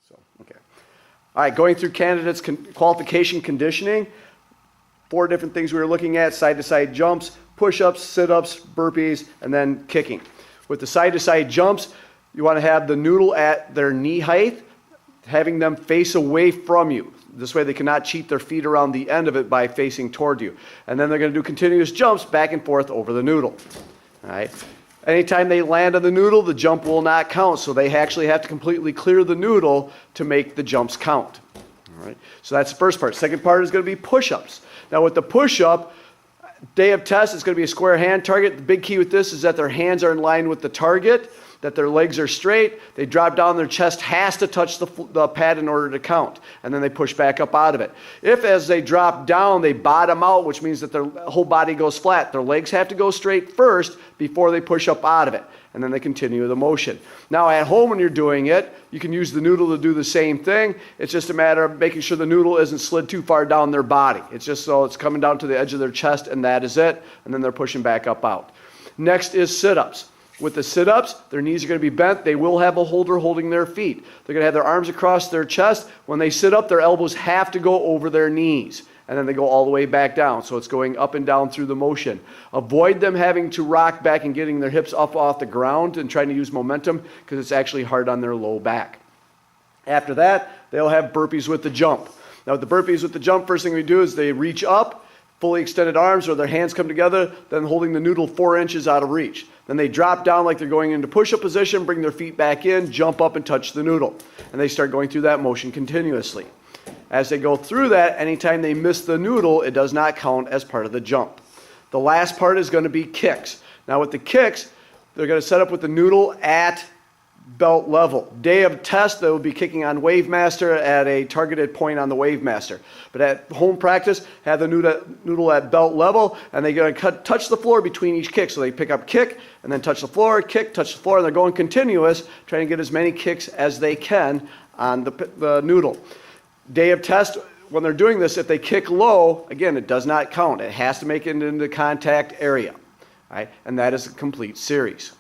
So, okay. All right, going through candidates' qualification conditioning. 4 different things we were looking at: side-to-side jumps, push-ups, sit-ups, burpees, and then kicking. With the side-to-side jumps, you want to have the noodle at their knee height, having them face away from you. This way they cannot cheat their feet around the end of it by facing toward you. And then they're going to do continuous jumps back and forth over the noodle. All right. Anytime they land on the noodle, the jump will not count. So they actually have to completely clear the noodle to make the jumps count. All right. So that's the first part. Second part is going to be push-ups. Now with the push-up, day of test, it's going to be a square hand target. The big key with this is that their hands are in line with the target, that their legs are straight. They drop down, their chest has to touch the pad in order to count. And then they push back up out of it. If as they drop down, they bottom out, which means that their whole body goes flat, their legs have to go straight first before they push up out of it. And then they continue the motion. Now at home when you're doing it, you can use the noodle to do the same thing. It's just a matter of making sure the noodle isn't slid too far down their body. It's just so it's coming down to the edge of their chest, and that is it. And then they're pushing back up out. Next is sit-ups. With the sit-ups, their knees are going to be bent. They will have a holder holding their feet. They're going to have their arms across their chest. When they sit up, their elbows have to go over their knees. And then they go all the way back down. So it's going up and down through the motion. Avoid them having to rock back and getting their hips up off the ground and trying to use momentum, because it's actually hard on their low back. After that, they'll have burpees with the jump. Now with the burpees with the jump, first thing we do is they reach up, fully extended arms, or their hands come together, then holding the noodle 4 inches out of reach. Then they drop down like they're going into push-up position, bring their feet back in, jump up and touch the noodle. And they start going through that motion continuously. As they go through that, anytime they miss the noodle, it does not count as part of the jump. The last part is going to be kicks. Now with the kicks, they're going to set up with the noodle at belt level. Day of test, they will be kicking on Wavemaster at a targeted point on the Wavemaster. But at home practice, have the noodle at belt level, and they're going to touch the floor between each kick. So they pick up kick, and then touch the floor, kick, touch the floor, and they're going continuous, trying to get as many kicks as they can on the noodle. Day of test, when they're doing this, if they kick low, again, it does not count. It has to make it into the contact area. Right? And that is a complete series.